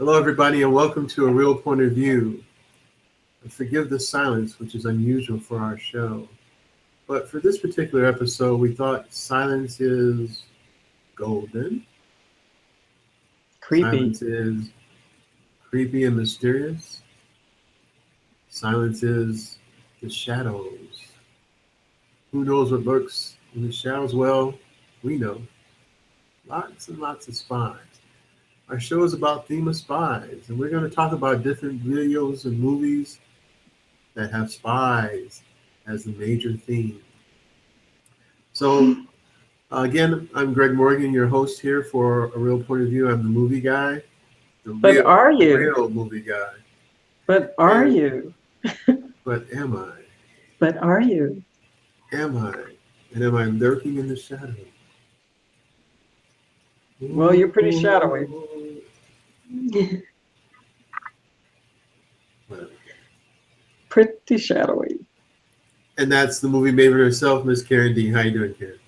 Hello, everybody, and welcome to A Real Point of View. And forgive the silence, which is unusual for our show. But for this particular episode, we thought silence is golden. Creepy. Silence is creepy and mysterious. Silence is the shadows. Who knows what lurks in the shadows? Well, we know. Lots and lots of spies. Our show is about theme of spies, and we're going to talk about different videos and movies that have spies as the major theme. So, again, I'm Greg Morgan, your host here for A Real Point of View. I'm the movie guy, But are you? real movie guy. But are you? But am I? But are you? Am I? And am I lurking in the shadows? Well, you're pretty shadowy. Well, Pretty shadowy. and that's the movie maven herself, Miss Karen D. How you doing, Karen?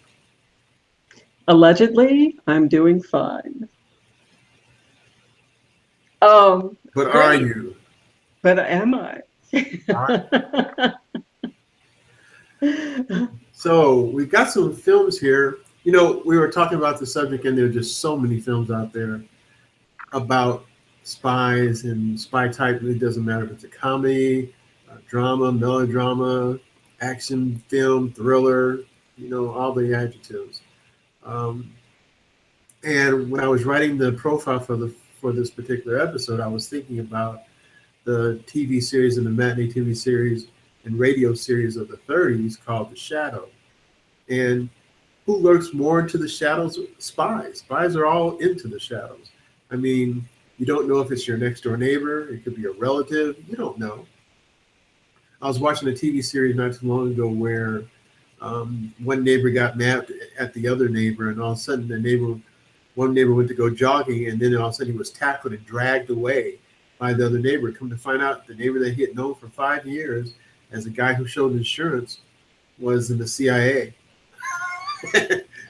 Allegedly, I'm doing fine. But Great. are you? But am I? So we've got some films here. You know, we were talking about the subject, and there are just so many films out there about spies and spy type. It doesn't matter if it's a comedy, drama, melodrama, action film, thriller. You know, all the adjectives. Um, and when I was writing the profile for this particular episode, I was thinking about the TV series and the matinee TV series and radio series of the 30s called The Shadow. And who lurks more into the shadows? Spies. Spies are all into the shadows. I mean, you don't know if it's your next door neighbor. It could be a relative. You don't know. I was watching a TV series not too long ago where one neighbor got mad at the other neighbor, and all of a sudden one neighbor went to go jogging, and then all of a sudden he was tackled and dragged away by the other neighbor. Come to find out, the neighbor that he had known for 5 years as a guy who showed insurance was in the CIA.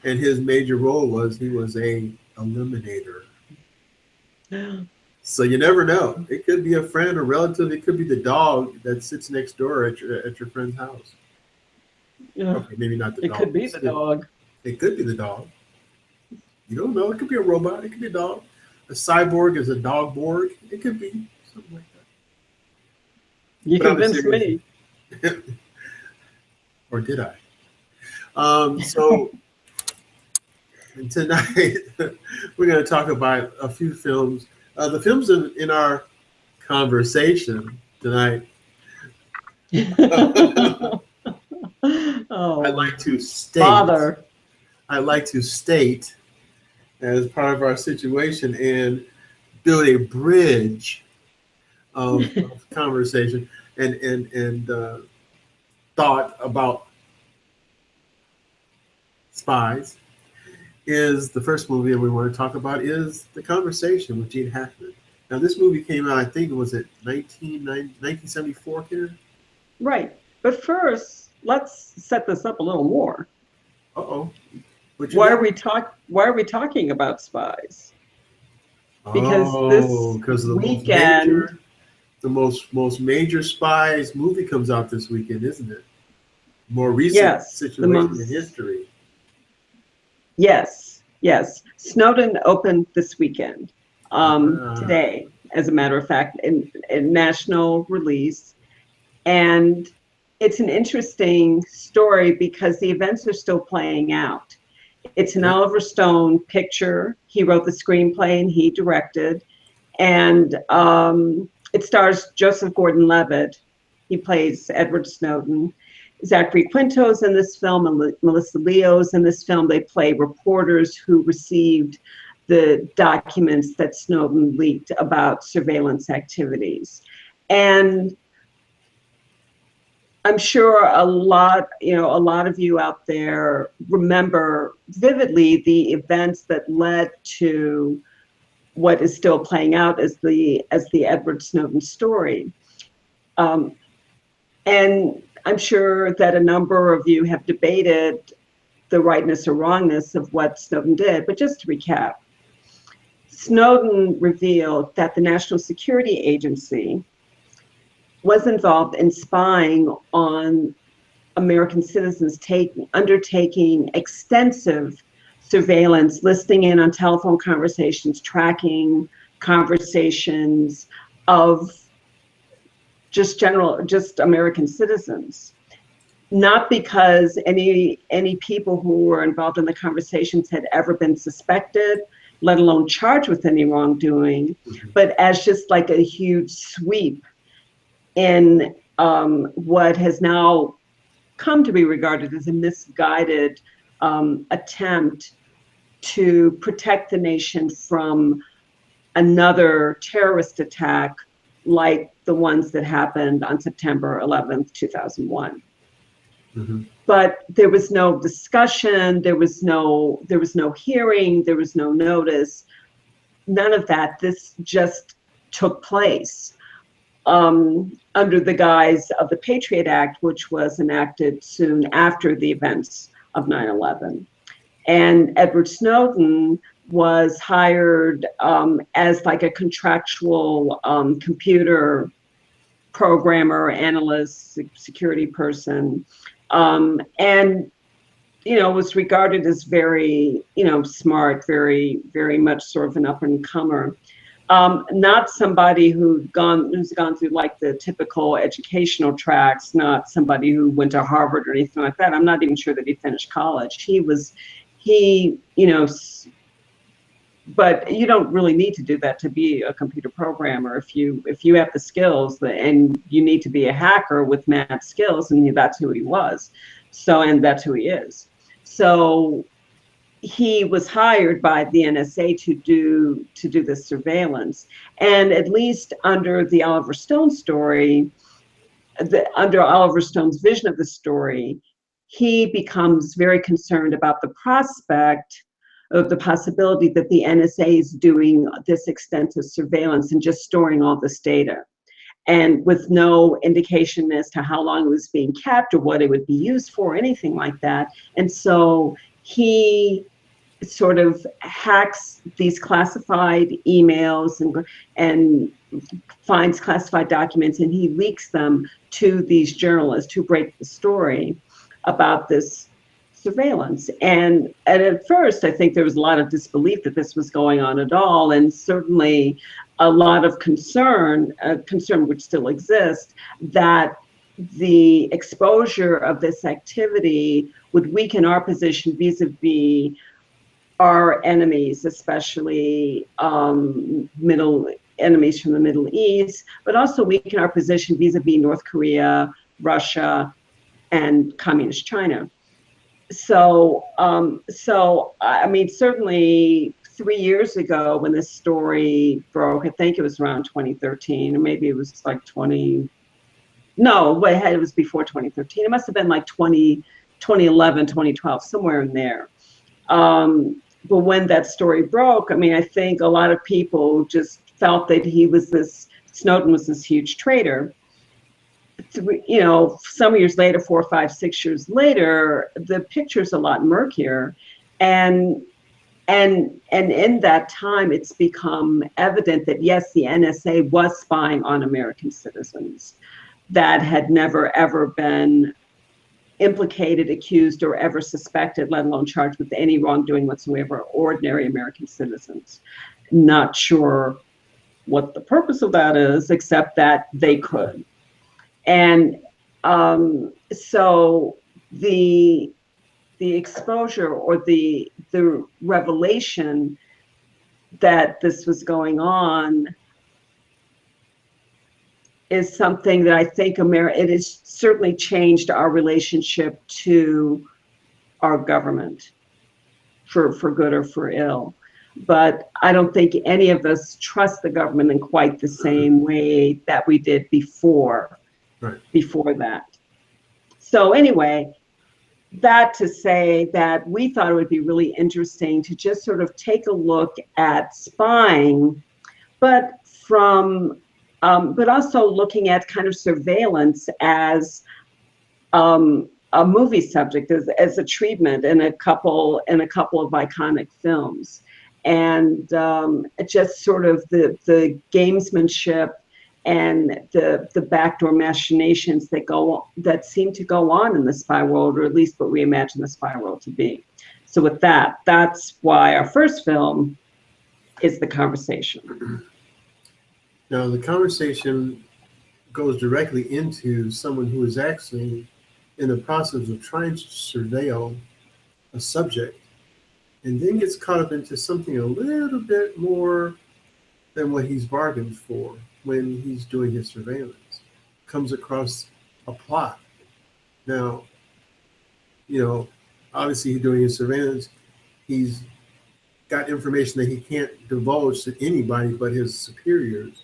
And his major role was he was a eliminator. So you never know. It could be a friend or relative. It could be the dog that sits next door at your friend's house. Yeah. Okay, maybe not the It dog. could be the dog. It could be the dog. You don't know. It could be a robot. It could be a dog. A cyborg is a dog borg. It could be something like that. You But convinced me. Or did I? So tonight we're going to talk about a few films. The films in our conversation tonight. Oh, I'd like to state. Father. I'd like to state as part of our situation and build a bridge of conversation and thought about spies. Is the first movie that we want to talk about is The Conversation with Gene Hackman. Now, this movie came out, I think it was 1974, Karen? Right. But first, let's set this up a little more. Uh-oh. Why are we talking about spies? Because this the weekend, most major spies movie comes out this weekend, isn't it? More recent situation in history. Yes. Snowden opened this weekend, today, as a matter of fact, in national release. And it's an interesting story because the events are still playing out. It's an Oliver Stone picture. He wrote the screenplay and he directed. And it stars Joseph Gordon-Levitt. He plays Edward Snowden. Zachary Quinto's in this film and Melissa Leo's in this film. They play reporters who received the documents that Snowden leaked about surveillance activities. And I'm sure a lot of you out there remember vividly the events that led to what is still playing out as the Edward Snowden story. And I'm sure that a number of you have debated the rightness or wrongness of what Snowden did, but just to recap. Snowden revealed that the National Security Agency was involved in spying on American citizens, undertaking extensive surveillance, listening in on telephone conversations, tracking conversations of just American citizens. Not because any people who were involved in the conversations had ever been suspected, let alone charged with any wrongdoing, but as just like a huge sweep in what has now come to be regarded as a misguided attempt to protect the nation from another terrorist attack like the ones that happened on September 11th, 2001. But there was no discussion, there was no hearing, there was no notice, none of that. This just took place under the guise of the Patriot Act, which was enacted soon after the events of 9/11. And Edward Snowden was hired as like a contractual computer programmer, analyst, security person, and was regarded as very smart, very much sort of an up and comer. Not somebody who's gone through like the typical educational tracks, not somebody who went to Harvard or anything like that. I'm not even sure that he finished college. But you don't really need to do that to be a computer programmer. If you have the skills, and you need to be a hacker with math skills, and that's who he was. And that's who he is. So he was hired by the NSA to do this surveillance. And at least under the Oliver Stone story, under Oliver Stone's vision of the story, he becomes very concerned about the prospect of the possibility that the NSA is doing this extensive surveillance and just storing all this data, and with no indication as to how long it was being kept or what it would be used for, anything like that. And so he sort of hacks these classified emails and finds classified documents, and he leaks them to these journalists who break the story about this surveillance. And at first, I think there was a lot of disbelief that this was going on at all, and certainly a lot of concern which still exists, that the exposure of this activity would weaken our position vis-a-vis our enemies, especially enemies from the Middle East, but also weaken our position vis-a-vis North Korea, Russia, and Communist China. So I mean, certainly 3 years ago when this story broke, I think it was around 2013, or maybe it was like it was before 2013. It must have been like 2011, 2012, somewhere in there. But when that story broke, I mean, I think a lot of people just felt that Snowden was this huge traitor. Some years later, 4, 5, 6 years later, the picture's a lot murkier, and in that time, it's become evident that yes, the NSA was spying on American citizens that had never ever been implicated, accused, or ever suspected, let alone charged with any wrongdoing whatsoever, ordinary American citizens. Not sure what the purpose of that is, except that they could. And so the exposure or the revelation that this was going on is something that I think it has certainly changed our relationship to our government, for good or for ill. But I don't think any of us trust the government in quite the same way that we did before. Right. Before that. So anyway, that to say that we thought it would be really interesting to just sort of take a look at spying, but also looking at kind of surveillance as a movie subject, as a treatment in a couple of iconic films. and just sort of the gamesmanship and the backdoor machinations that seem to go on in the spy world, or at least what we imagine the spy world to be. So with that, that's why our first film is The Conversation. Now, The Conversation goes directly into someone who is actually in the process of trying to surveil a subject, and then gets caught up into something a little bit more than what he's bargained for when he's doing his surveillance. Comes across a plot. Now, obviously he's doing his surveillance. He's got information that he can't divulge to anybody but his superiors.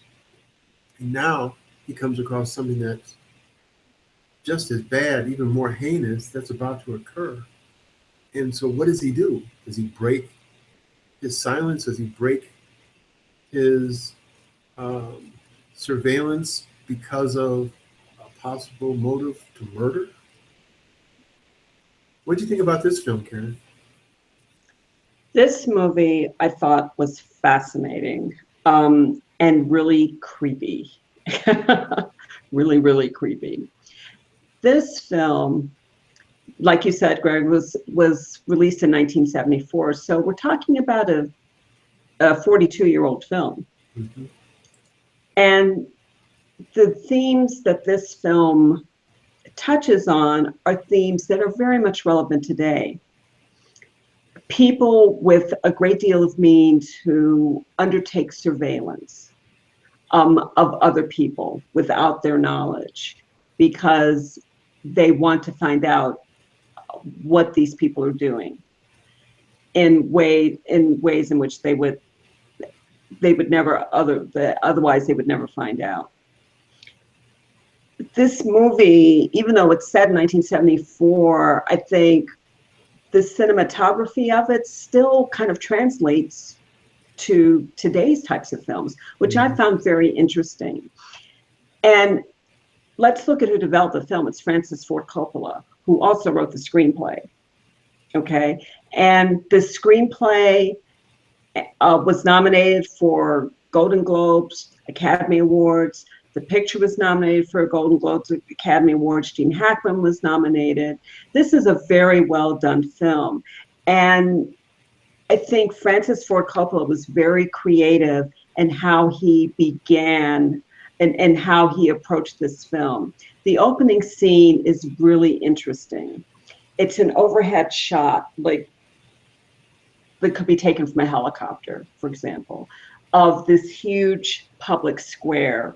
And now he comes across something that's just as bad, even more heinous, that's about to occur. And so what does he do? Does he break his silence? Does he break his surveillance because of a possible motive to murder? What do you think about this film, Karen? This movie I thought was fascinating and really creepy. Really, really creepy. This film, like you said, Greg, was released in 1974. So we're talking about a 42-year-old film. Mm-hmm. And the themes that this film touches on are themes that are very much relevant today. People with a great deal of means who undertake surveillance of other people without their knowledge because they want to find out what these people are doing in ways in which they would never otherwise they would never find out. This movie, even though it's set in 1974, I think the cinematography of it still kind of translates to today's types of films, which I found very interesting. And let's look at who developed the film. It's Francis Ford Coppola, who also wrote the screenplay. Okay, and the screenplay was nominated for Golden Globes, Academy Awards. The picture was nominated for a Golden Globes, Academy Awards. Gene Hackman was nominated. This is a very well done film. And I think Francis Ford Coppola was very creative in how he began and how he approached this film. The opening scene is really interesting. It's an overhead shot, like that could be taken from a helicopter, for example, of this huge public square.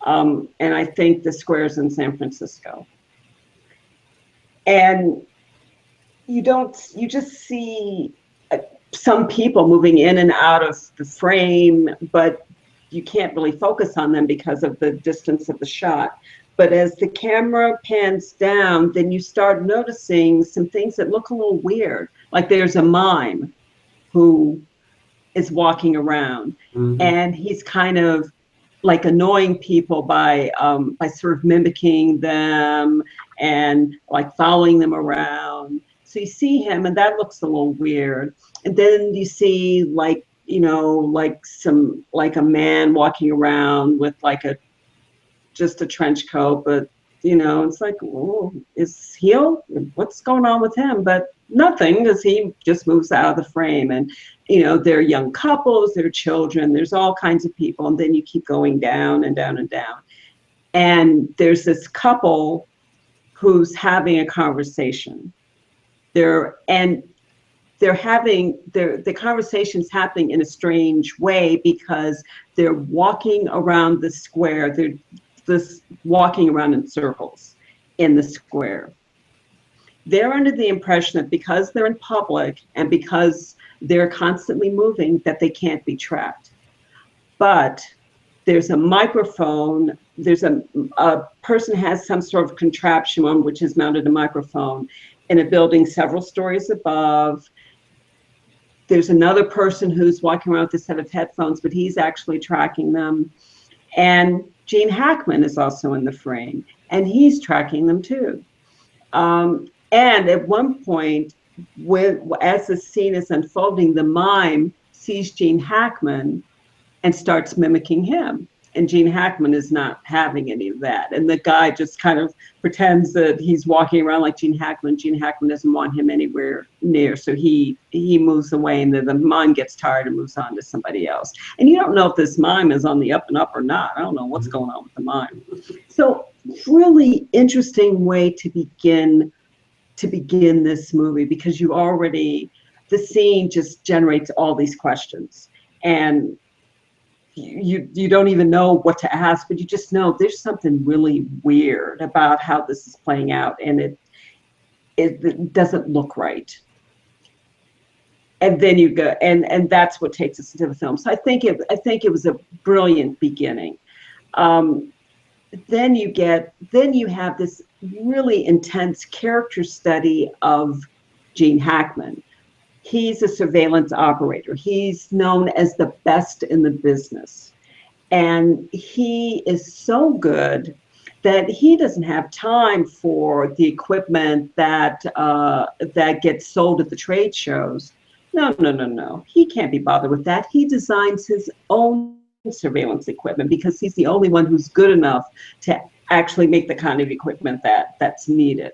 And I think the square is in San Francisco. And you just see some people moving in and out of the frame, but you can't really focus on them because of the distance of the shot. But as the camera pans down, then you start noticing some things that look a little weird. Like there's a mime who is walking around, and he's kind of like annoying people by sort of mimicking them and like following them around. So you see him, and that looks a little weird. And then you see like a man walking around with like just a trench coat, but it's like, oh, is he? What's going on with him? But nothing, because he just moves out of the frame. And there are young couples, there are children, there's all kinds of people, and then you keep going down and down and down. And there's this couple who's having a conversation. The conversation's happening in a strange way because they're walking around the square. They're just walking around in circles in the square. They're under the impression that because they're in public and because they're constantly moving, that they can't be tracked. But there's a microphone. There's a person has some sort of contraption on which is mounted a microphone in a building several stories above. There's another person who's walking around with a set of headphones, but he's actually tracking them. And Gene Hackman is also in the frame, and he's tracking them too. And at one point, as the scene is unfolding, the mime sees Gene Hackman and starts mimicking him. And Gene Hackman is not having any of that. And the guy just kind of pretends that he's walking around like Gene Hackman. Gene Hackman doesn't want him anywhere near. So he moves away, and then the mime gets tired and moves on to somebody else. And you don't know if this mime is on the up and up or not. I don't know what's going on with the mime. So really interesting way to begin this movie, because you already, the scene just generates all these questions. And you don't even know what to ask, but you just know there's something really weird about how this is playing out, and it doesn't look right. And then you go, and that's what takes us into the film. So I think it was a brilliant beginning. Then you have this really intense character study of Gene Hackman. He's a surveillance operator. He's known as the best in the business. And he is so good that he doesn't have time for the equipment that gets sold at the trade shows. No. He can't be bothered with that. He designs his own surveillance equipment because he's the only one who's good enough to actually make the kind of equipment that's needed.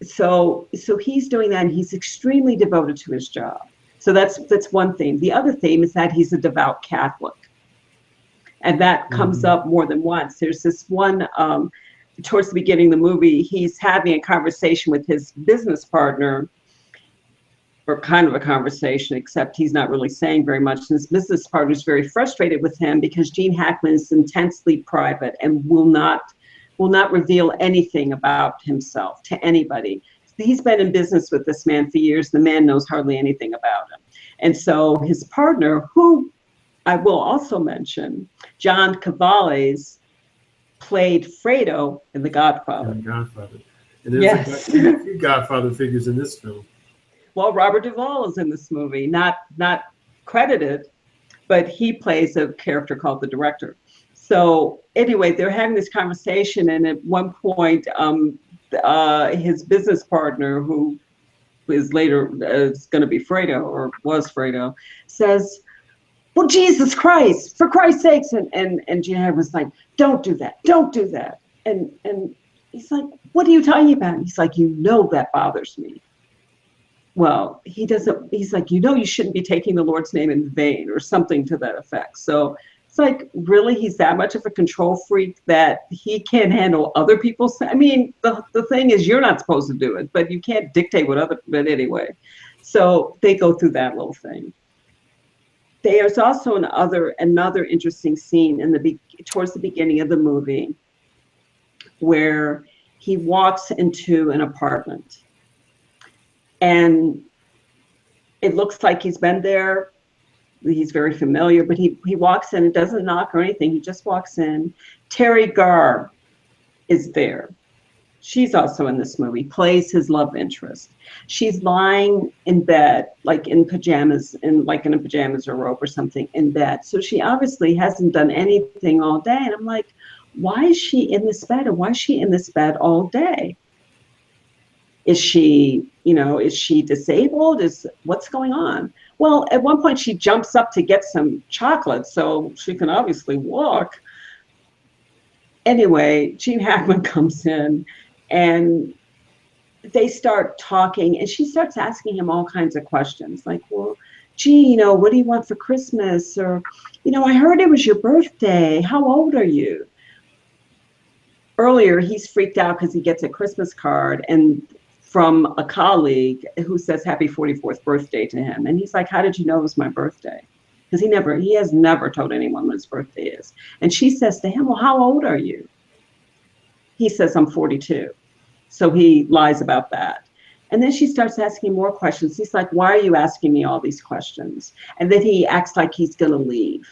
So he's doing that, and he's extremely devoted to his job. So that's one theme. The other theme is that he's a devout Catholic, and that comes up more than once. There's this one towards the beginning of the movie. He's having a conversation with his business partner, or kind of a conversation, except he's not really saying very much. And his business partner is very frustrated with him because Gene Hackman is intensely private and will not reveal anything about himself to anybody. He's been in business with this man for years. The man knows hardly anything about him. And so his partner, who I will also mention, John Cavales, played Fredo in The Godfather. And there's a few Godfather figures in this film. Well, Robert Duvall is in this movie, not credited, but he plays a character called the Director. So anyway, they're having this conversation, and at one point, his business partner, who is later is going to be Fredo, or was Fredo, says, "Well, Jesus Christ, for Christ's sakes!" And Gene Hackman's like, "Don't do that, don't do that." And he's like, "What are you talking about?" And he's like, "You know that bothers me." Well, he doesn't. He's like, "You know, you shouldn't be taking the Lord's name in vain," or something to that effect. So it's like, really, he's that much of a control freak that he can't handle other people's. I mean, the thing is, you're not supposed to do it, but you can't dictate what other. But anyway, so they go through that little thing. There's also another interesting scene towards the beginning of the movie where he walks into an apartment, and it looks like he's been there. He's very familiar, but he walks in and doesn't knock or anything. He just walks in. Terry Garr is there. She's also in this movie, plays his love interest. She's lying in bed, like in pajamas, in a pajamas or robe or something in bed. So she obviously hasn't done anything all day. And I'm like, why is she in this bed? And why is she in this bed all day? Is she disabled? What's going on? Well, at one point she jumps up to get some chocolate so she can obviously walk. Anyway, Gene Hackman comes in and they start talking, and she starts asking him all kinds of questions like, "Well, gee, what do you want for Christmas?" Or, "I heard it was your birthday. How old are you?" Earlier, he's freaked out because he gets a Christmas card and from a colleague who says happy 44th birthday to him. And he's like, "How did you know it was my birthday?" Because he has never told anyone what his birthday is. And she says to him, "Well, how old are you?" He says, "I'm 42. So he lies about that. And then she starts asking more questions. He's like, "Why are you asking me all these questions?" And then he acts like he's going to leave.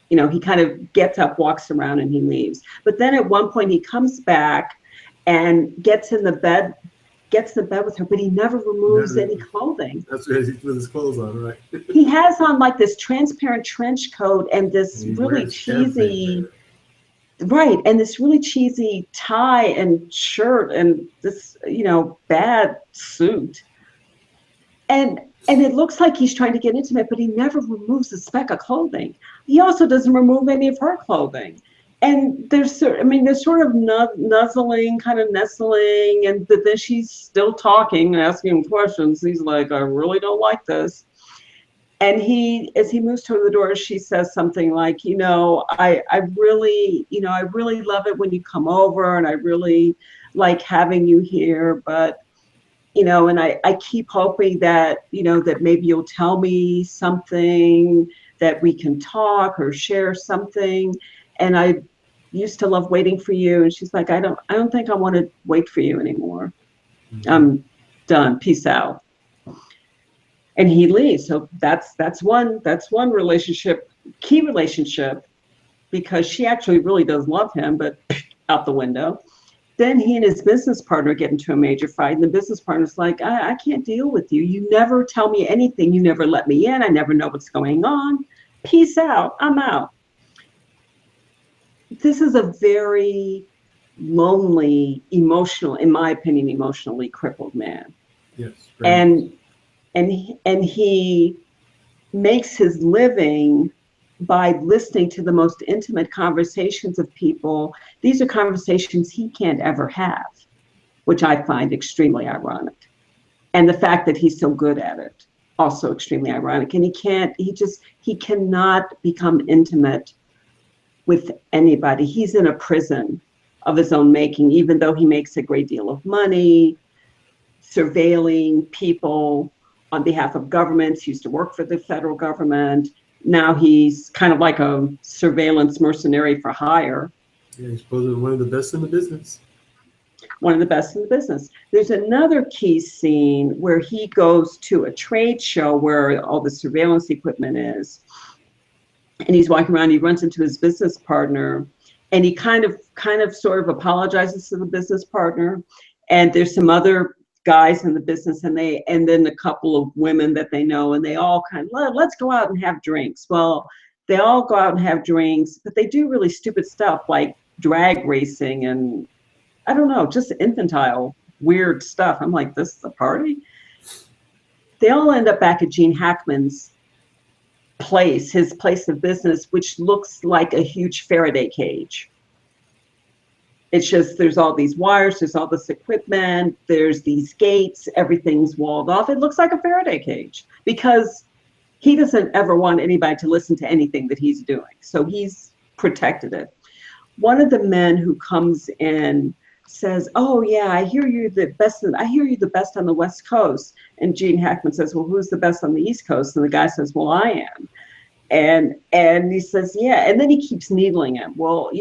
He kind of gets up, walks around, and he leaves. But then at one point he comes back and gets in bed with her, but he never removes any clothing. That's what he's with his clothes on, right? He has on like this transparent trench coat and this really cheesy, and this really cheesy tie and shirt and this, bad suit. And And it looks like he's trying to get intimate, but he never removes a speck of clothing. He also doesn't remove any of her clothing. And there's sort of nuzzling, kind of nestling, and then she's still talking and asking him questions. He's like, I really don't like this. And as he moves toward the door, she says something like, I really love it when you come over, and I really like having you here, but and I keep hoping that, that maybe you'll tell me something, that we can talk or share something. And I used to love waiting for you. And she's like, I don't think I want to wait for you anymore. Mm-hmm. I'm done. Peace out. And he leaves. So that's one relationship, key relationship, because she actually really does love him, but out the window. Then he and his business partner get into a major fight, and the business partner's like, I can't deal with you. You never tell me anything. You never let me in. I never know what's going on. Peace out. I'm out. This is a very lonely, in my opinion, emotionally crippled man. Yes. And he makes his living by listening to the most intimate conversations of people. These are conversations he can't ever have, which I find extremely ironic. And the fact that he's so good at it, also extremely ironic. And he cannot become intimate with anybody. He's in a prison of his own making, even though he makes a great deal of money, surveilling people on behalf of governments. He used to work for the federal government. Now he's kind of like a surveillance mercenary for hire. Yeah, he's supposedly one of the best in the business. One of the best in the business. There's another key scene where he goes to a trade show where all the surveillance equipment is. And he's walking around, he runs into his business partner, and he kind of sort of apologizes to the business partner. And there's some other guys in the business, and then a couple of women that they know, and they all kind of, let's go out and have drinks. Well, they all go out and have drinks, but they do really stupid stuff like drag racing and I don't know, just infantile, weird stuff. I'm like, this is a party? They all end up back at Gene Hackman's place, his place of business, which looks like a huge Faraday cage. It's just, there's all these wires, there's all this equipment, there's these gates, everything's walled off. It looks like a Faraday cage because he doesn't ever want anybody to listen to anything that he's doing. So he's protected it. One of the men who comes in says, oh yeah, I hear you the best on the West Coast. And Gene Hackman says, well, who's the best on the East Coast? And the guy says, well, I am. And he says, yeah. And then he keeps needling him. Well,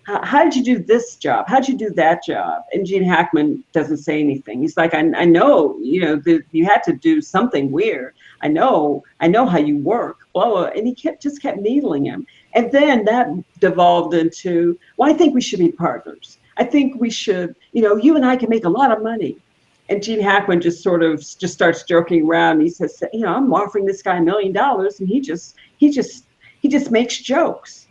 how did you do this job? How'd you do that job? And Gene Hackman doesn't say anything. He's like, I know, you had to do something weird. I know how you work. Blah. And he just kept needling him. And then that devolved into, well, I think we should be partners. I think we should, you and I can make a lot of money. And Gene Hackman just starts joking around. He says, I'm offering this guy $1 million, and he just makes jokes.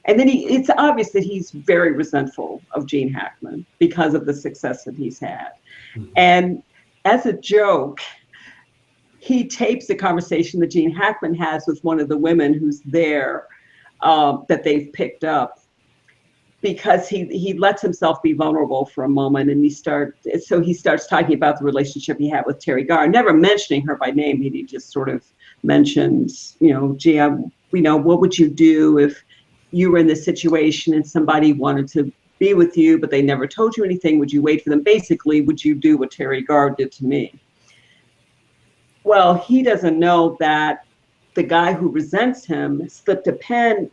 And then it's obvious that he's very resentful of Gene Hackman because of the success that he's had. Mm-hmm. And as a joke, he tapes the conversation that Gene Hackman has with one of the women who's there that they've picked up, because he lets himself be vulnerable for a moment, and he starts talking about the relationship he had with Terry Garr, never mentioning her by name. He just sort of mentions, gee, what would you do if you were in this situation and somebody wanted to be with you, but they never told you anything? Would you wait for them? Basically, would you do what Terry Garr did to me? Well, he doesn't know that the guy who resents him slipped a pen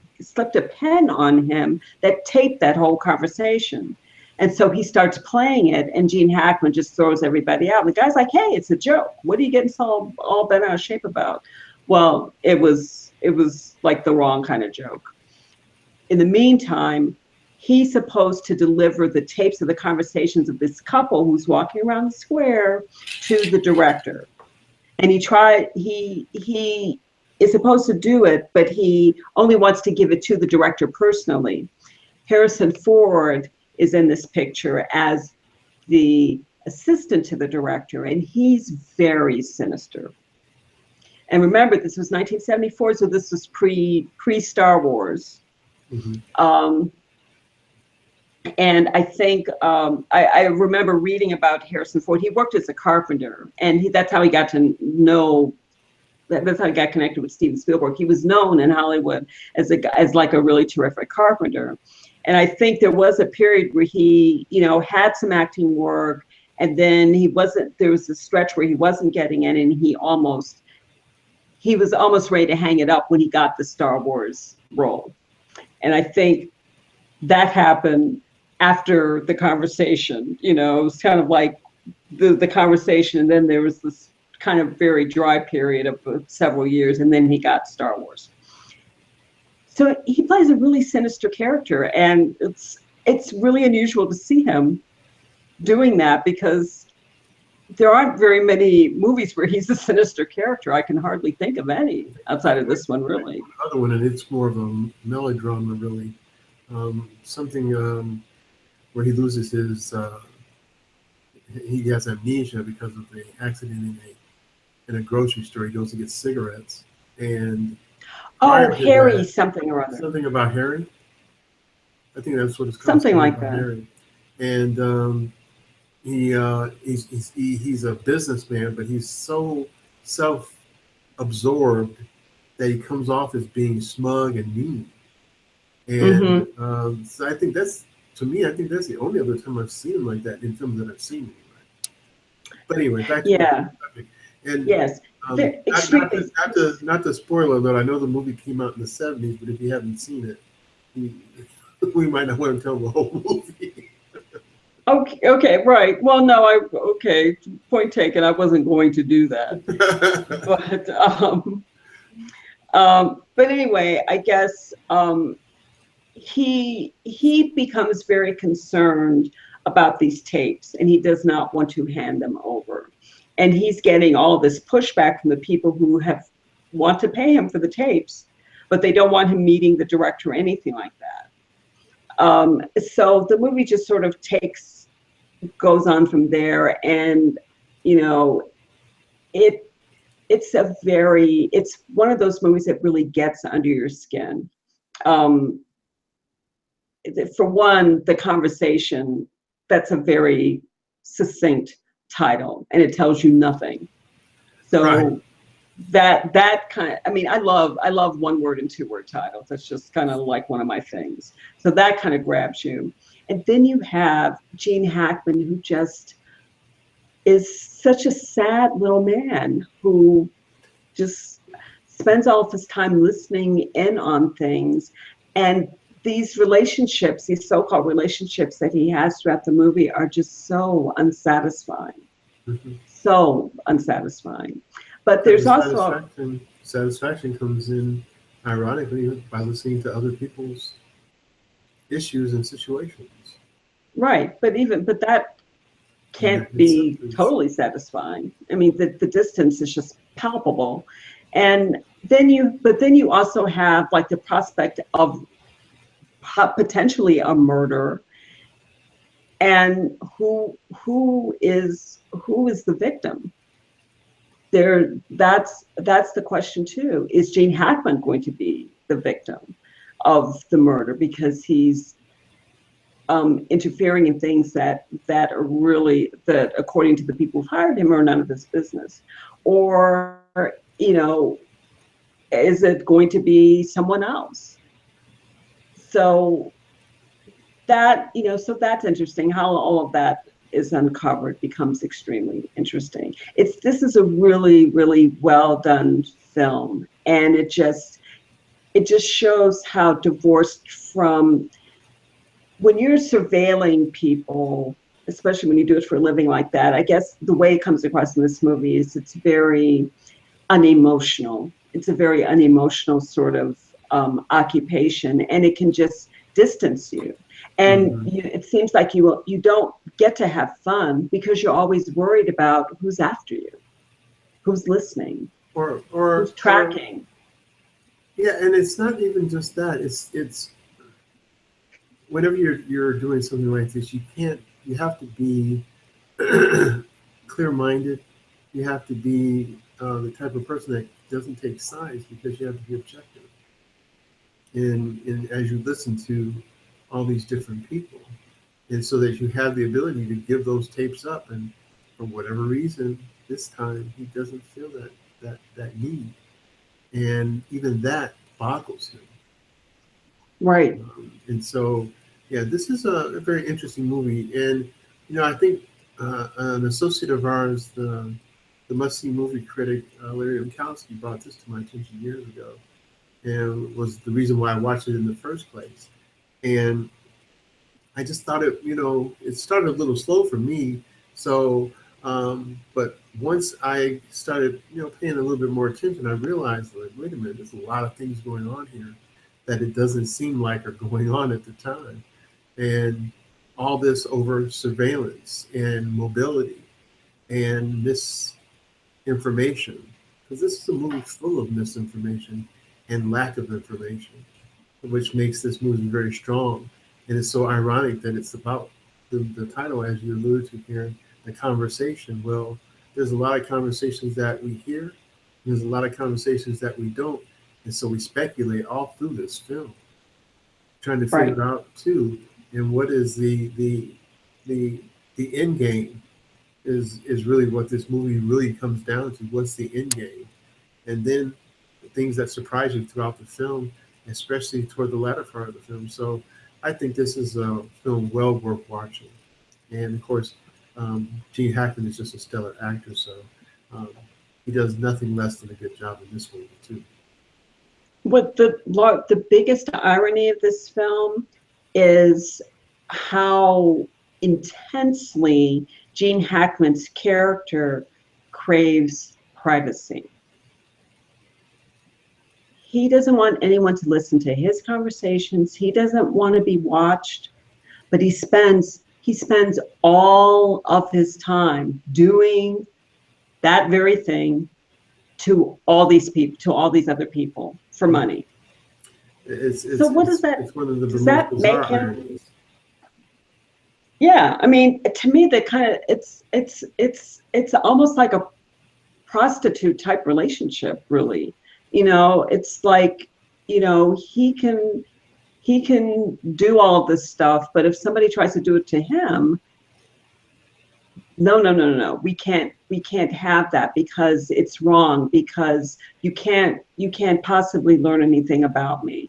on him that taped that whole conversation. And so he starts playing it, and Gene Hackman just throws everybody out. And the guy's like, hey, it's a joke. What are you getting so all bent out of shape about? Well, it was like the wrong kind of joke. In the meantime, he's supposed to deliver the tapes of the conversations of this couple who's walking around the square to the director. And he is supposed to do it, but he only wants to give it to the director personally. Harrison Ford is in this picture as the assistant to the director, and he's very sinister. And remember, this was 1974, so this was pre Star Wars. And I think I remember reading about Harrison Ford. He worked as a carpenter, and that's how he got to know. That's how he got connected with Steven Spielberg. He was known in Hollywood as like a really terrific carpenter. And I think there was a period where he, had some acting work, and then there was a stretch where he wasn't getting in, and he was almost ready to hang it up when he got the Star Wars role. And I think that happened after the conversation. It was kind of like the conversation, and then there was this kind of very dry period of several years, and then he got Star Wars. So he plays a really sinister character, and it's really unusual to see him doing that, because there aren't very many movies where he's a sinister character. I can hardly think of any outside of this one, really. Other one, and it's more of a melodrama, really. Something where he loses he has amnesia because of the accident in a grocery store. He goes to get cigarettes, and Harry something or other. Something about Harry. I think that's what it's called. Something like that. Harry. And he's a businessman, but he's so self-absorbed that he comes off as being smug and mean. And so I think that's the only other time I've seen him like that in films that I've seen. Anyway. But anyway, back to the subject. And yes, not to spoil it, though. I know the movie came out in the 70s, but if you haven't seen it, we might not want to tell the whole movie. Okay, right. Well, no, point taken. I wasn't going to do that. But anyway, I guess he becomes very concerned about these tapes, and he does not want to hand them over. And he's getting all this pushback from the people who want to pay him for the tapes, but they don't want him meeting the director or anything like that. So the movie just sort of goes on from there, and it's one of those movies that really gets under your skin. For one, the conversation, that's a very succinct title, and it tells you nothing. So right. that kind of, I love 1 word and 2 word titles. That's just kind of like one of my things. So that kind of grabs you. And then you have Gene Hackman, who just is such a sad little man who just spends all of his time listening in on things. And these relationships, these so-called relationships that he has throughout the movie, are just so unsatisfying. So unsatisfying. But there's also satisfaction comes in, ironically, by listening to other people's issues and situations. Right, but that can't be totally satisfying. The distance is just palpable. And then you also have like the prospect of potentially a murder, and who is the victim? That's the question too. Is Gene Hackman going to be the victim of the murder because he's interfering in things that are really, that according to the people who've hired him, are none of his business? Or is it going to be someone else? So that's interesting. How all of that is uncovered becomes extremely interesting. This is a really, really well done film, and it just shows how divorced from, when you're surveilling people, especially when you do it for a living like that, I guess the way it comes across in this movie is it's very unemotional. It's a very unemotional sort of occupation, and it can just distance you. And it seems like you don't get to have fun because you're always worried about who's after you, who's listening, or who's tracking. And it's not even just that. It's whenever you're doing something like this, you have to be clear-minded. You have to be the type of person that doesn't take sides because you have to be objective. And as you listen to all these different people, and so that you have the ability to give those tapes up, and for whatever reason, this time he doesn't feel that need, and even that boggles him. Right. And so, yeah, this is a very interesting movie, and I think an associate of ours, the must-see movie critic Larry Minkowski, brought this to my attention years ago, and was the reason why I watched it in the first place. And I just thought it started a little slow for me. So, but once I started, paying a little bit more attention, I realized, like, wait a minute, there's a lot of things going on here that it doesn't seem like are going on at the time. And all this over surveillance and mobility and misinformation, because this is a movie full of misinformation and lack of information, which makes this movie very strong. And it's so ironic that it's about the title, as you alluded to here, the conversation. Well, there's a lot of conversations that we hear, there's a lot of conversations that we don't. And so we speculate all through this film, trying to Right. figure out too, and what is the end game is really what this movie really comes down to. What's the end game? And then the things that surprise you throughout the film, especially toward the latter part of the film. So I think this is a film well worth watching. And of course, Gene Hackman is just a stellar actor, so um, he does nothing less than a good job in this movie too. What the biggest irony of this film is how intensely Gene Hackman's character craves privacy. He doesn't want anyone to listen to his conversations. He doesn't want to be watched, but he spends all of his time doing that very thing to all these people, to all these other people for money. So what does that, It's one of the does most that make bizarre him? ironies. Yeah, I mean, to me, that kind of it's almost like a prostitute type relationship, really. It's like, he can do all this stuff, but if somebody tries to do it to him, no, no, no, no, no. We can't have that because it's wrong, because you can't possibly learn anything about me.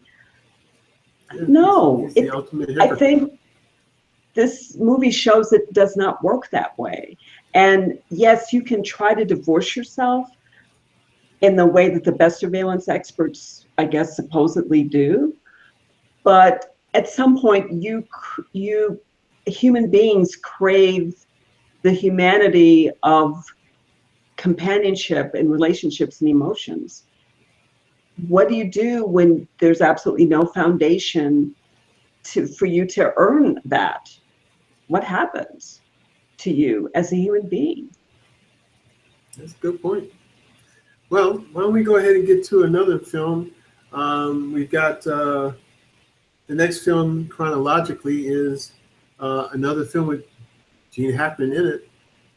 Yeah, No, he's the ultimate I hypocrite. think this movie shows it does not work that way. And yes, you can try to divorce yourself in the way that the best surveillance experts, I guess, supposedly do. But at some point, you human beings crave the humanity of companionship and relationships and emotions. What do you do when there's absolutely no foundation for you to earn that? What happens to you as a human being? That's a good point. Well, why don't we go ahead and get to another film? We've got the next film chronologically is another film with Gene Hackman in it,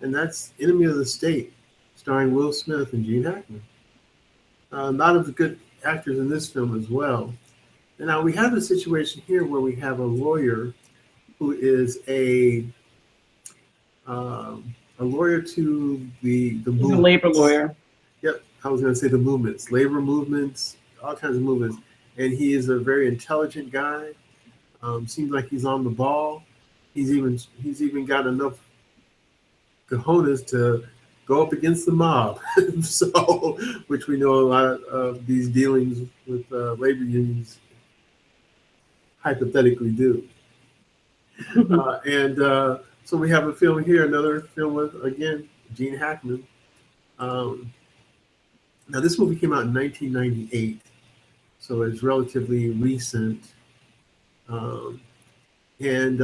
and that's Enemy of the State, starring Will Smith and Gene Hackman. A lot of good actors in this film as well. And now we have a situation here where we have a lawyer who is a lawyer to the He's a labor movements. lawyer. Yep, I was going to say the movements, labor movements, all kinds of movements. And he is a very intelligent guy. Seems like he's on the ball. He's even got enough cojones to go up against the mob. So, which we know a lot of these dealings with labor unions hypothetically do. And so we have a film here, another film with, again, Gene Hackman. Um, Now, this movie came out in 1998, so it's relatively recent. Um, and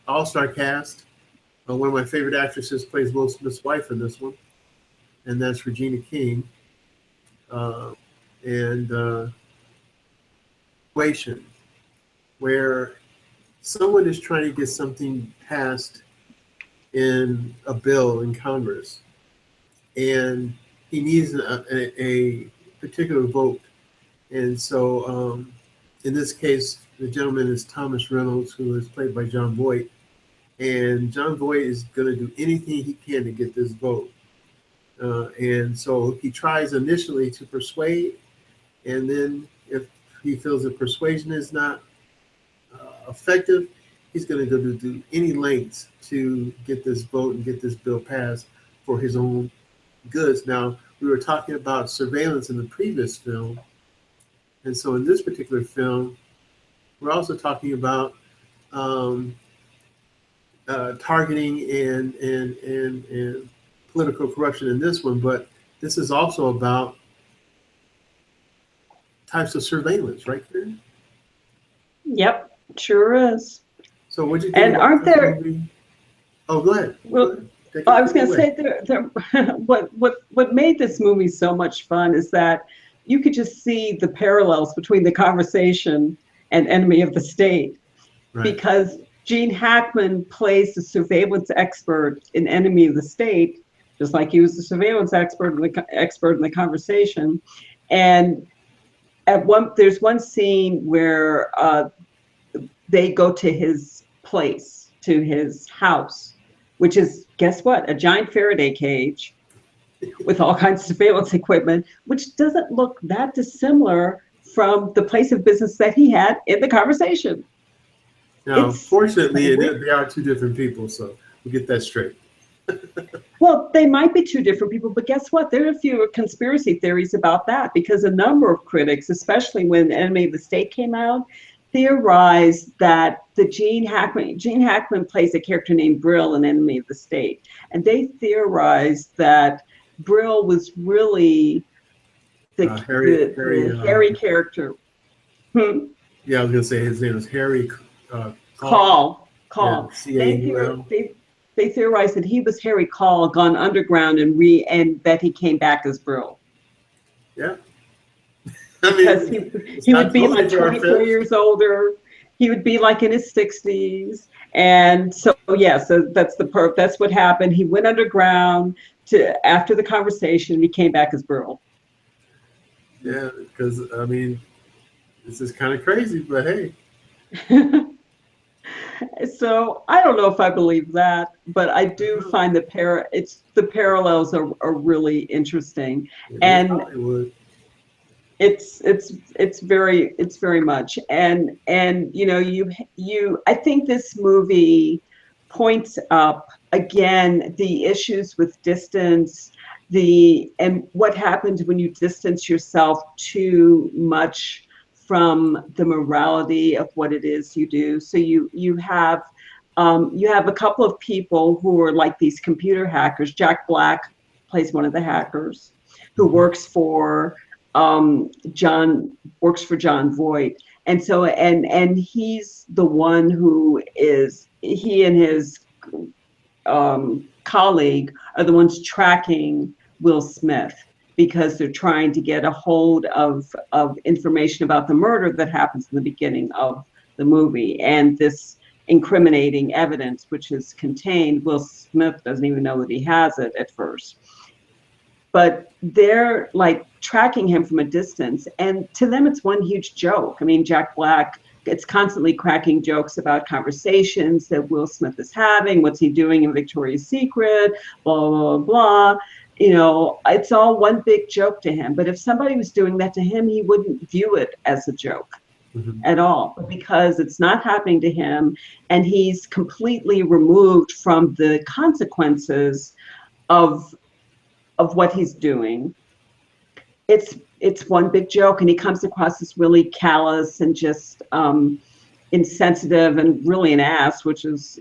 all-star cast. One of my favorite actresses plays Will Smith's wife in this one, and that's Regina King. Uh, and situation where someone is trying to get something passed in a bill in Congress, and he needs a particular vote. And so in this case, the gentleman is Thomas Reynolds, who is played by John Voight. And John Voight is going to do anything he can to get this vote. And so he tries initially to persuade, and then if he feels that persuasion is not effective, he's going to go to do any lengths to get this vote and get this bill passed for his own goods. Now, we were talking about surveillance in the previous film, and so in this particular film, we're also talking about targeting and political corruption in this one, but this is also about types of surveillance, right, Karen? Yep, sure is. So what did you think And about aren't this there? movie? Oh, go ahead. Well, Go ahead. I was going to say, what made this movie so much fun is that you could just see the parallels between the conversation and Enemy of the State, Right. because Gene Hackman plays the surveillance expert in Enemy of the State, just like he was the surveillance expert in the conversation. And there's one scene where they go to his place, to his house, which is, guess what? A giant Faraday cage with all kinds of surveillance equipment, which doesn't look that dissimilar from the place of business that he had in the conversation. Now, fortunately, they are two different people, so we get that straight. Well, they might be two different people, but guess what? There are a few conspiracy theories about that, because a number of critics, especially when Enemy of the State came out, theorized that Gene Hackman plays a character named Brill in Enemy of the State, and they theorized that Brill was really the Harry character. Yeah, I was gonna say his name is Harry Call. Yeah, they theorized that he was Harry Call gone underground and that he came back as Brill. Yeah. Because he would be like 24 years older. He would be like in his 60s. And so, yeah, so that's what happened. He went underground after the conversation, and he came back as Brill. Yeah, because, I mean, this is kind of crazy, but hey. So I don't know if I believe that, but I do find the parallels are really interesting. And it's very much, and I think this movie points up again the issues with distance, and what happens when you distance yourself too much from the morality of what it is you do. So you have a couple of people who are like these computer hackers. Jack Black plays one of the hackers who works for John Voight, and so and he's the one who he and his colleague are the ones tracking Will Smith, because they're trying to get a hold of information about the murder that happens in the beginning of the movie, and this incriminating evidence which is contained. Will Smith doesn't even know that he has it at first, but they're like tracking him from a distance, and to them it's one huge joke. I mean, Jack Black, it's constantly cracking jokes about conversations that Will Smith is having. What's he doing in Victoria's Secret? Blah, blah, blah. It's all one big joke to him. But if somebody was doing that to him, he wouldn't view it as a joke at all, because it's not happening to him, and he's completely removed from the consequences of what he's doing. It's one big joke, and he comes across as really callous and just insensitive and really an ass, which is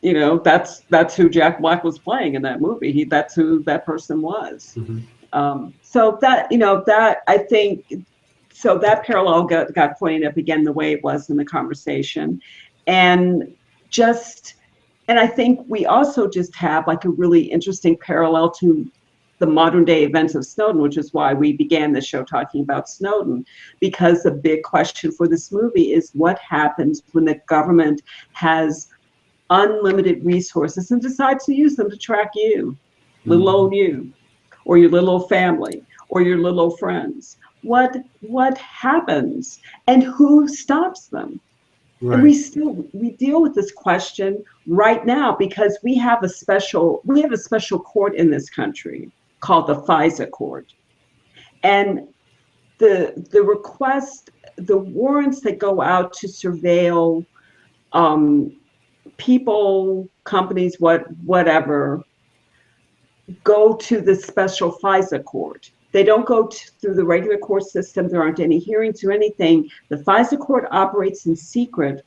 that's who Jack Black was playing in that movie. That's who that person was. So that I think, so that parallel got pointed up again the way it was in the conversation, and I think we also just have like a really interesting parallel to the modern day events of Snowden, which is why we began the show talking about Snowden, because the big question for this movie is what happens when the government has unlimited resources and decides to use them to track you. little old you, or your little old family, or your little old friends? What happens, and who stops them? Right. And we deal with this question right now because we have a special court in this country called the FISA court. And the request, the warrants that go out to surveil people, companies, whatever, go to the special FISA court. They don't go through the regular court system. There aren't any hearings or anything. The FISA court operates in secret.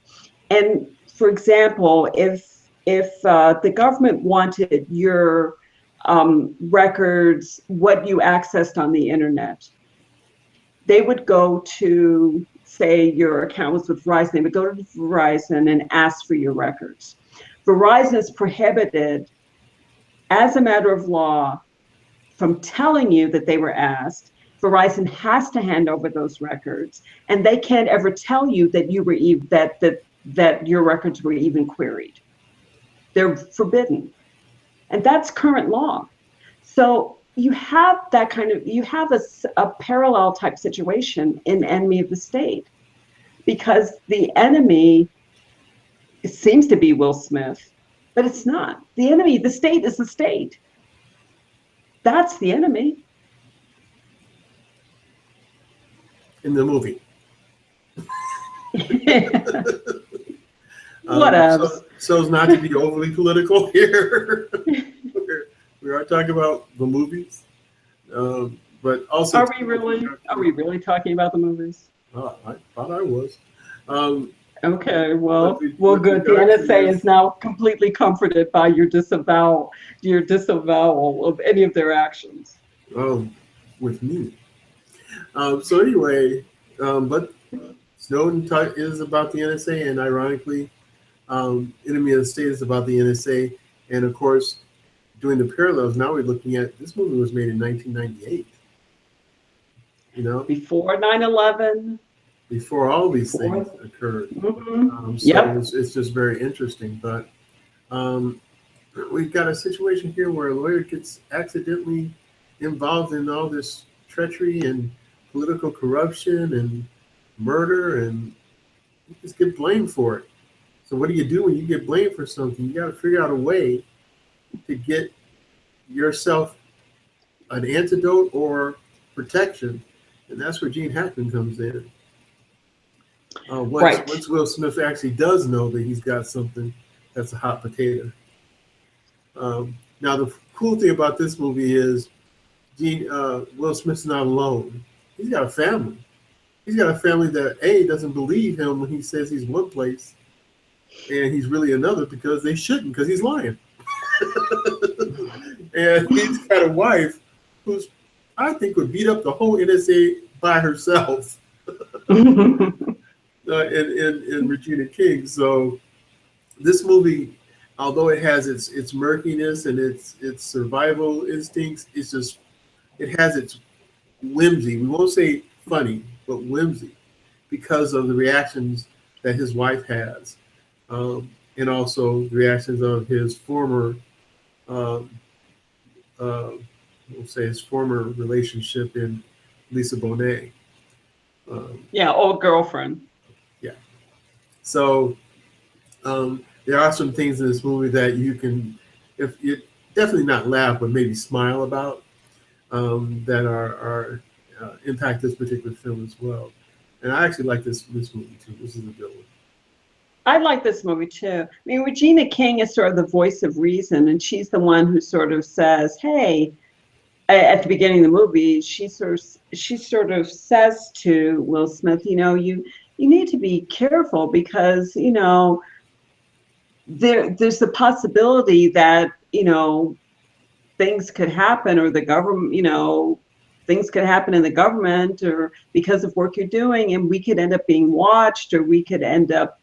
And for example, if the government wanted your records, what you accessed on the internet, they would go to, say your account was with Verizon, they would go to Verizon and ask for your records. Verizon is prohibited as a matter of law from telling you that they were asked. Verizon has to hand over those records, and they can't ever tell you that you were that your records were even queried. They're forbidden, and that's current law. So you have that kind of, you have a parallel type situation in Enemy of the State, because the enemy seems to be Will Smith, but it's not. The enemy, the state, is the state. That's the enemy. In the movie. What else? So as not to be overly political here, we are talking about the movies, but also. Are we really talking about the movies? I thought I was. Okay, well, good. The NSA is now completely comforted by your disavowal of any of their actions. With me. So anyway, but Snowden is about the NSA, and ironically, Enemy of the State is about the NSA, and of course, doing the parallels, now we're looking at, this movie was made in 1998. You know, before 9/11. Before all these things occurred. Mm-hmm. So it's just very interesting. But we've got a situation here where a lawyer gets accidentally involved in all this treachery and political corruption and murder, and you just get blamed for it. So what do you do when you get blamed for something? You got to figure out a way to get yourself an antidote or protection. And that's where Gene Hackman comes in. Once Will Smith actually does know that he's got something that's a hot potato. Now, the cool thing about this movie is Will Smith's not alone. He's got a family. He's got a family that, doesn't believe him when he says he's one place and he's really another, because they shouldn't, because he's lying. And he's got a wife who's, I think, would beat up the whole NSA by herself. In Regina King. So this movie, although it has its murkiness and its survival instincts, it has its whimsy. We won't say funny, but whimsy, because of the reactions that his wife has, and also the reactions of his former, we'll say his former relationship in Lisa Bonet. Old girlfriend. Yeah. So there are some things in this movie that you can, if you definitely not laugh, but maybe smile about, that are impact this particular film as well. And I actually like this movie too. This is a good one. I like this movie too. I mean, Regina King is sort of the voice of reason, and she's the one who sort of says, "Hey," at the beginning of the movie, she sort of says to Will Smith, you need to be careful, because there's the possibility that things could happen, or the government, things could happen in the government, or because of work you're doing, and we could end up being watched, or we could end up,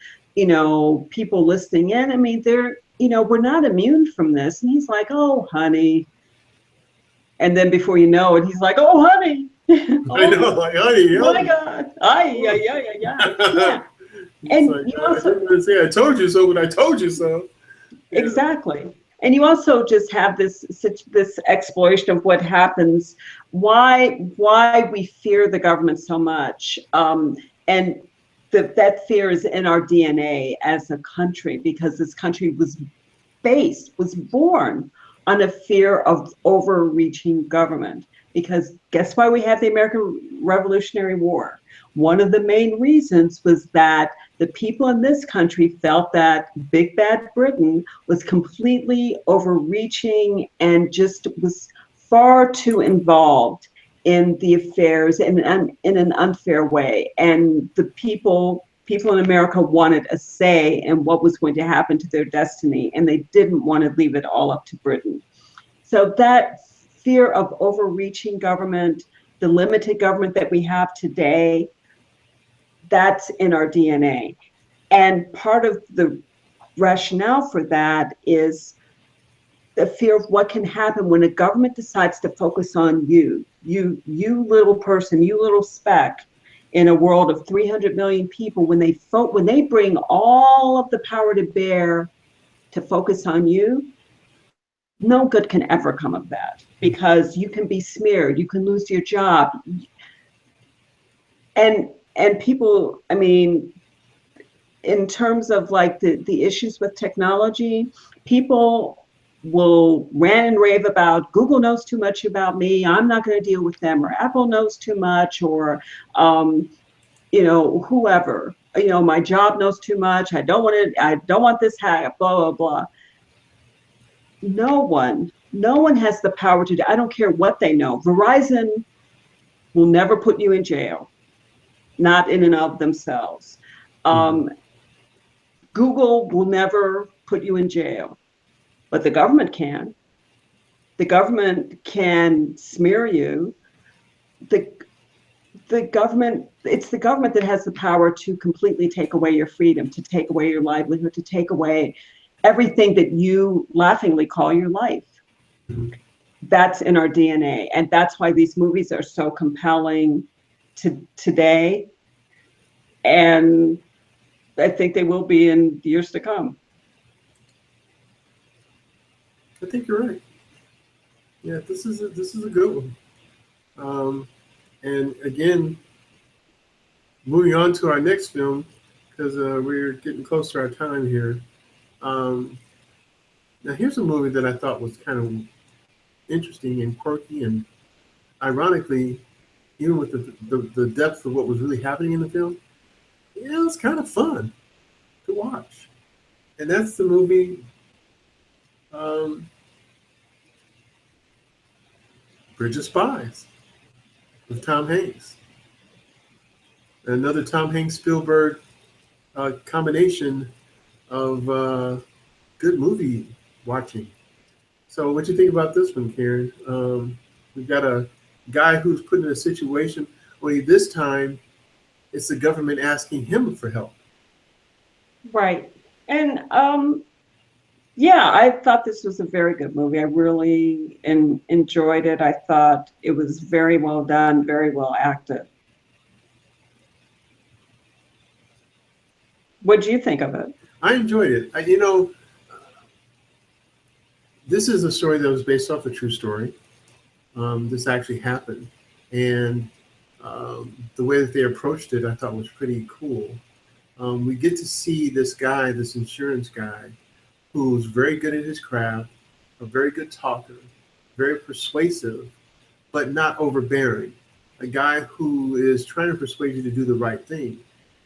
people listening in. I mean, we're not immune from this. And he's like, "Oh, honey." And then before you know it, he's like, "Oh, honey." I know, like, honey. Oh my God. Yeah. And like, you also say, "I told you so," but I told you so. Exactly. And you also just have this exploration of what happens, why we fear the government so much, and that fear is in our DNA as a country, because this country was born on a fear of overreaching government. Because guess why we had the American Revolutionary War? One of the main reasons was that the people in this country felt that Big Bad Britain was completely overreaching and just was far too involved in the affairs in an unfair way. And the people in America wanted a say in what was going to happen to their destiny, and they didn't want to leave it all up to Britain. So that fear of overreaching government, the limited government that we have today, that's in our DNA. And part of the rationale for that is the fear of what can happen when a government decides to focus on you little person, you little speck in a world of 300 million people. When they bring all of the power to bear to focus on you, no good can ever come of that, because you can be smeared, you can lose your job. And people, I mean, in terms of like the issues with technology, people will rant and rave about Google knows too much about me, I'm not going to deal with them, or Apple knows too much, or whoever, my job knows too much, I don't want this hack, blah blah blah. No one has the power to do. I don't care what they know. Verizon will never put you in jail, not in and of themselves. Google will never put you in jail, but the government can. The government can smear you. The government, it's the government that has the power to completely take away your freedom, to take away your livelihood, to take away everything that you laughingly call your life. Mm-hmm. That's in our DNA. And that's why these movies are so compelling today. And I think they will be in years to come. I think you're right. Yeah, this is a good one. And again, moving on to our next film, because we're getting close to our time here. Now here's a movie that I thought was kind of interesting and quirky, and ironically, even with the depth of what was really happening in the film, it was kind of fun to watch. And that's the movie Bridge of Spies with Tom Hanks. Another Tom Hanks Spielberg combination of good movie watching. So what do you think about this one, Karen? We've got a guy who's put in a situation where this time it's the government asking him for help. Right. And yeah, I thought this was a very good movie. I really enjoyed it. I thought it was very well done, very well acted. What do you think of it? I enjoyed it. This is a story that was based off a true story. This actually happened. And the way that they approached it, I thought was pretty cool. We get to see this guy, this insurance guy, who's very good at his craft, a very good talker, very persuasive, but not overbearing. A guy who is trying to persuade you to do the right thing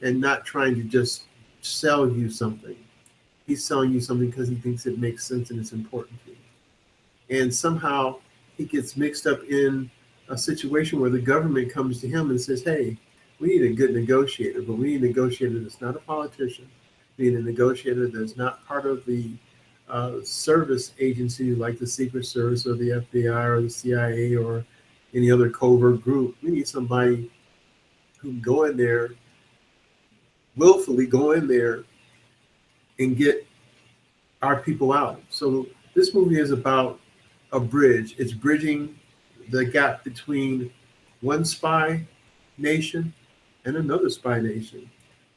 and not trying to just sell you something. He's selling you something because he thinks it makes sense and it's important to you. And somehow he gets mixed up in a situation where the government comes to him and says, hey, we need a good negotiator, but we need a negotiator that's not a politician. We need a negotiator that's not part of the service agency like the Secret Service or the FBI or the CIA or any other covert group. We need somebody who can go in there, willfully go in there and get our people out. So this movie is about a bridge. It's bridging the gap between one spy nation and another spy nation.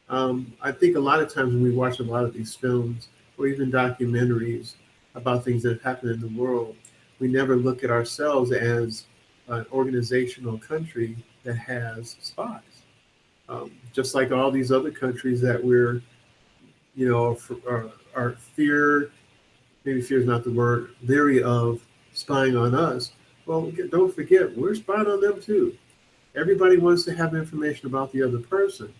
I think a lot of times when we watch a lot of these films or even documentaries, about things that happen in the world, we never look at ourselves as an organizational country that has spies. Just like all these other countries that we're, are fear, maybe fear is not the word, leery of spying on us. Well, don't forget, we're spying on them too. Everybody wants to have information about the other person.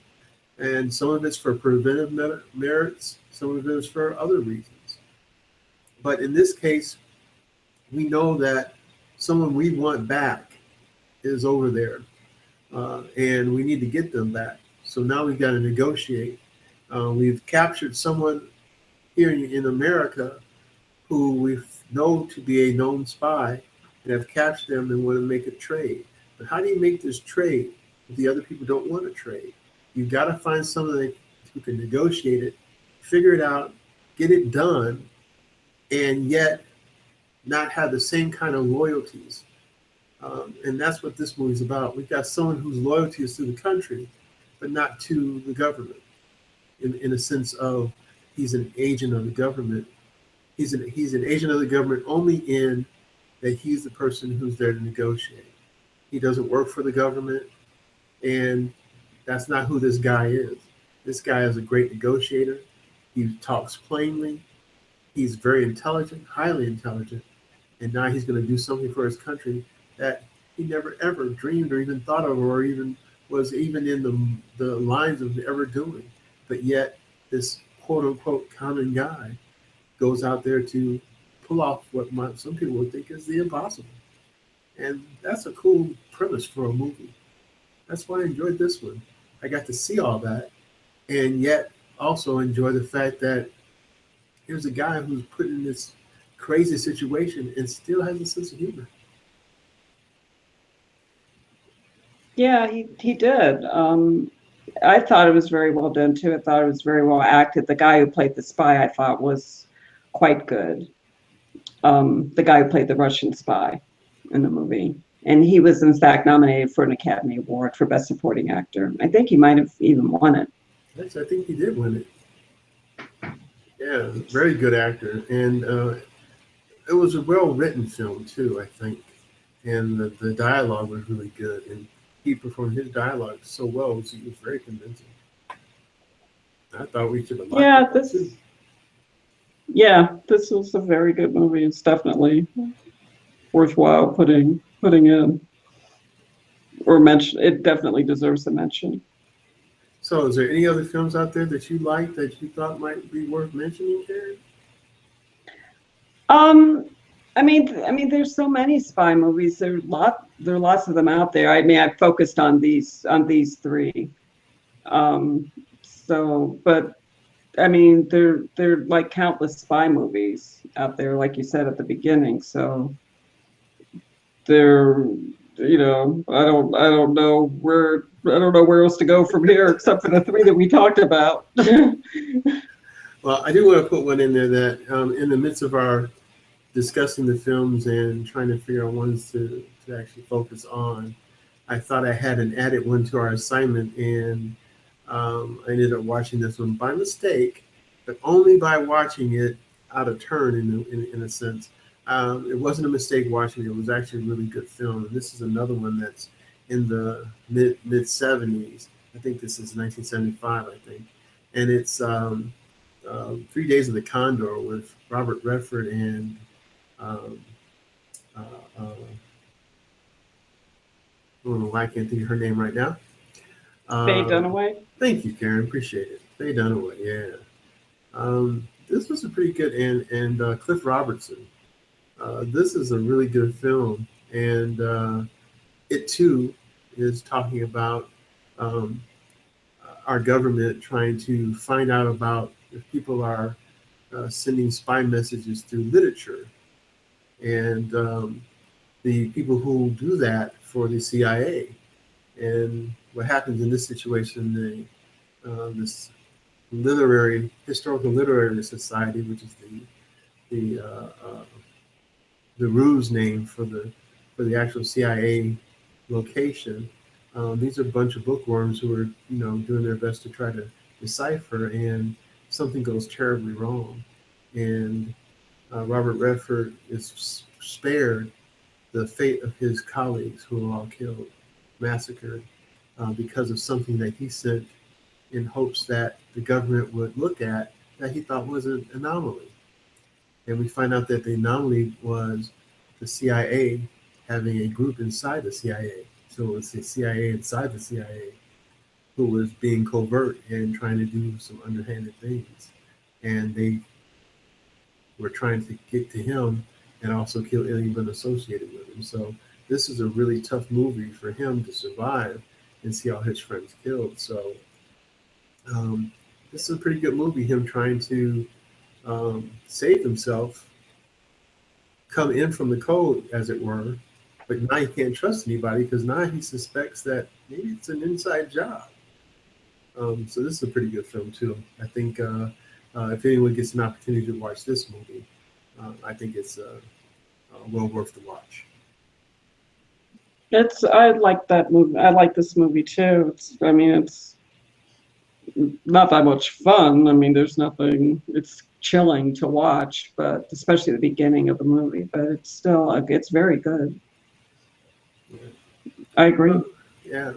And some of it's for preventive merits, some of it is for other reasons. But in this case, we know that someone we want back is over there, and we need to get them back. So now we've got to negotiate. We've captured someone here in America who we know to be a known spy and have captured them and want to make a trade. But how do you make this trade if the other people don't want to trade? You've got to find someone who can negotiate it, figure it out, get it done, and yet not have the same kind of loyalties. And that's what this movie's about. We've got someone whose loyalty is to the country, but not to the government, in a sense of he's an agent of the government. He's an agent of the government only in that he's the person who's there to negotiate. He doesn't work for the government, and that's not who this guy is. This guy is a great negotiator. He talks plainly. He's very intelligent, highly intelligent, and now he's going to do something for his country that he never ever dreamed or even thought of, or even was even in the lines of ever doing. But yet, this quote unquote common guy goes out there to pull off what some people would think is the impossible. And that's a cool premise for a movie. That's why I enjoyed this one. I got to see all that, and yet also enjoy the fact that here's a guy who's put in this crazy situation and still has a sense of humor. Yeah, he did. I thought it was very well done too. I thought it was very well acted. The guy who played the spy, I thought, was quite good. The guy who played the Russian spy in the movie. And he was, in fact, nominated for an Academy Award for Best Supporting Actor. I think he might have even won it. Yes, I think he did win it. Yeah, very good actor. And it was a well-written film, too, I think. And the dialogue was really good. And he performed his dialogue so well. It was very convincing. I thought we should have liked it, too. Yeah, this was a very good movie. It's definitely worthwhile putting in or mention. It definitely deserves a mention. So, is there any other films out there that you liked that you thought might be worth mentioning, Karen? There's so many spy movies. There are lots of them out there. I mean, I focused on these three. But I mean, there are like countless spy movies out there, like you said at the beginning. So there, I don't know where else to go from here except for the three that we talked about. Well, I do want to put one in there that in the midst of our discussing the films and trying to figure out ones to actually focus on, I thought I had an added one to our assignment, and I ended up watching this one by mistake, but only by watching it out of turn in a sense. It wasn't a mistake watching it. It was actually a really good film. And this is another one that's in the mid 70s. I think this is 1975, I think. And it's 3 Days of the Condor with Robert Redford and I don't know why I can't think of her name right now. Faye Dunaway. Thank you, Karen. Appreciate it. Faye Dunaway, yeah. This was a pretty good, and Cliff Robertson. This is a really good film, and it too is talking about our government trying to find out about if people are sending spy messages through literature, and the people who do that for the CIA. And what happens in this situation, this historical literary society, which is the ruse name for the actual CIA location. These are a bunch of bookworms who are doing their best to try to decipher, and something goes terribly wrong, and Robert Redford is spared the fate of his colleagues who were all killed, massacred, because of something that he sent in hopes that the government would look at that he thought was an anomaly. And we find out that the anomaly was the CIA having a group inside the CIA. So it was the CIA inside the CIA who was being covert and trying to do some underhanded things. And they were trying to get to him and also kill anyone associated with him. So this is a really tough movie for him to survive and see all his friends killed. So this is a pretty good movie, him trying to save himself, come in from the code, as it were. But now he can't trust anybody because now he suspects that maybe it's an inside job. So this is a pretty good film too. I think if anyone gets an opportunity to watch this movie, I think it's well worth the watch. I like that movie. I like this movie too. I mean, it's not that much fun. I mean, there's nothing. It's chilling to watch, but especially the beginning of the movie. But it's still, it's very good. Yeah. I agree. Yeah.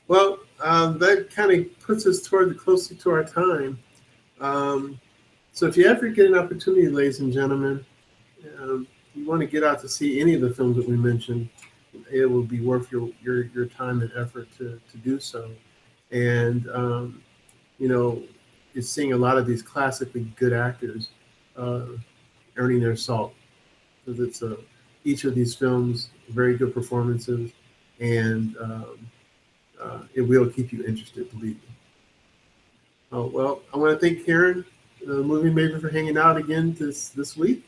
Well, that kind of puts us closer to our time. So if you ever get an opportunity, ladies and gentlemen, you want to get out to see any of the films that we mentioned, it will be worth your time and effort to do so. And you're seeing a lot of these classically good actors earning their salt, because it's each of these films very good performances, and it will keep you interested, believe me. Oh, well, I want to thank Karen, the movie maker, for hanging out again this week,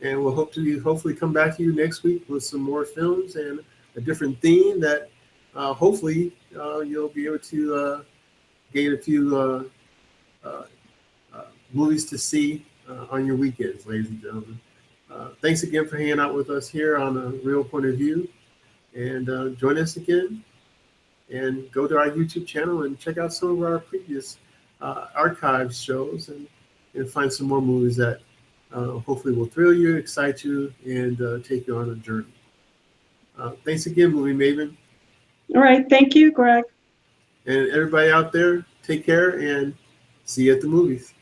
and we'll hopefully come back to you next week with some more films and a different theme that hopefully you'll be able to gain a few movies to see on your weekends, ladies and gentlemen. Thanks again for hanging out with us here on A Real Point of View, and join us again, and go to our YouTube channel and check out some of our previous archive shows, and find some more movies that hopefully will thrill you, excite you, and take you on a journey. Thanks again, Movie Maven. All right. Thank you, Greg. And everybody out there, take care and see you at the movies.